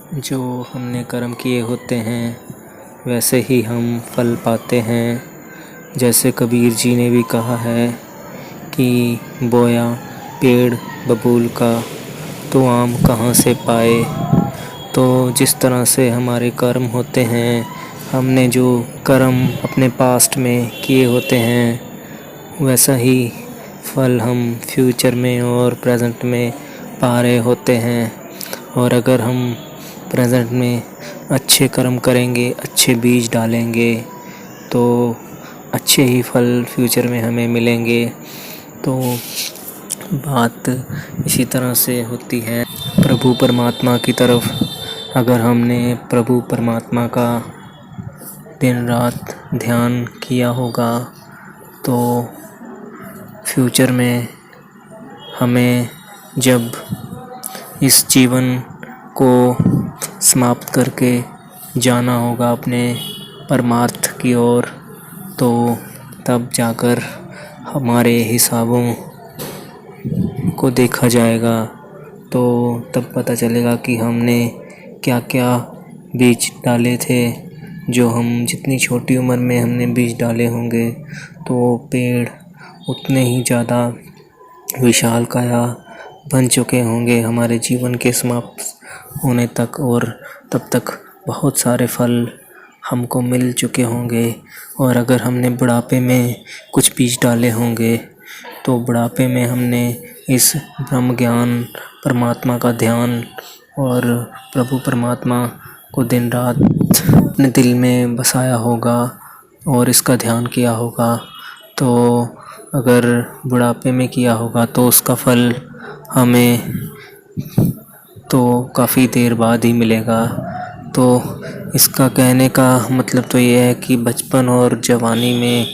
जो हमने कर्म किए होते हैं वैसे ही हम फल पाते हैं। जैसे कबीर जी ने भी कहा है कि बोया पेड़ बबूल का तो आम कहाँ से पाए। तो जिस तरह से हमारे कर्म होते हैं, हमने जो कर्म अपने पास्ट में किए होते हैं वैसा ही फल हम फ्यूचर में और प्रेजेंट में पा रहे होते हैं। और अगर हम प्रेजेंट में अच्छे कर्म करेंगे, अच्छे बीज डालेंगे तो अच्छे ही फल फ्यूचर में हमें मिलेंगे। तो बात इसी तरह से होती है प्रभु परमात्मा की तरफ। अगर हमने प्रभु परमात्मा का दिन रात ध्यान किया होगा तो फ्यूचर में हमें जब इस जीवन को समाप्त करके जाना होगा अपने परमार्थ की ओर, तो तब जाकर हमारे हिसाबों को देखा जाएगा। तो तब पता चलेगा कि हमने क्या क्या बीज डाले थे। जो हम जितनी छोटी उम्र में हमने बीज डाले होंगे तो पेड़ उतने ही ज़्यादा विशालकाय बन चुके होंगे हमारे जीवन के समाप्त होने तक, और तब तक बहुत सारे फल हमको मिल चुके होंगे। और अगर हमने बुढ़ापे में कुछ बीज डाले होंगे तो बुढ़ापे में हमने इस ब्रह्म ज्ञान परमात्मा का ध्यान और प्रभु परमात्मा को दिन रात अपने दिल में बसाया होगा और इसका ध्यान किया होगा। तो अगर बुढ़ापे में किया होगा तो उसका फल हमें तो काफ़ी देर बाद ही मिलेगा। तो इसका कहने का मतलब तो ये है कि बचपन और जवानी में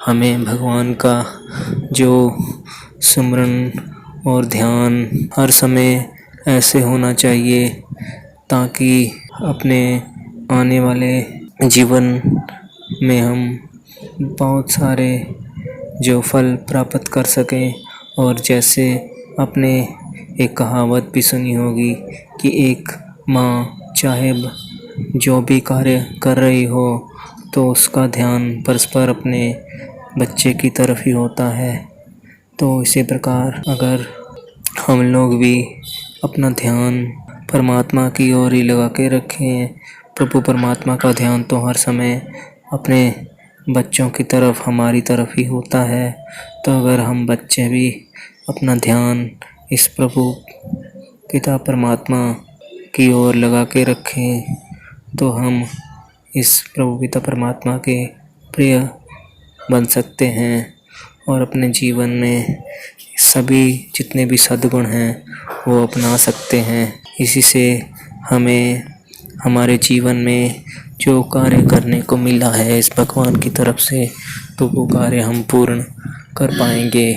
हमें भगवान का जो सिमरन और ध्यान हर समय ऐसे होना चाहिए ताकि अपने आने वाले जीवन में हम बहुत सारे जो फल प्राप्त कर सकें। और जैसे आपने एक कहावत भी सुनी होगी कि एक माँ चाहे जो भी कार्य कर रही हो तो उसका ध्यान परस्पर अपने बच्चे की तरफ ही होता है। तो इसी प्रकार अगर हम लोग भी अपना ध्यान परमात्मा की ओर ही लगा के रखें, प्रभु परमात्मा का ध्यान तो हर समय अपने बच्चों की तरफ हमारी तरफ ही होता है। तो अगर हम बच्चे भी अपना ध्यान इस प्रभु पिता परमात्मा की ओर लगा के रखें तो हम इस प्रभु पिता परमात्मा के प्रिय बन सकते हैं और अपने जीवन में सभी जितने भी सद्गुण हैं वो अपना सकते हैं। इसी से हमें हमारे जीवन में जो कार्य करने को मिला है इस भगवान की तरफ से, तो वो कार्य हम पूर्ण कर पाएंगे।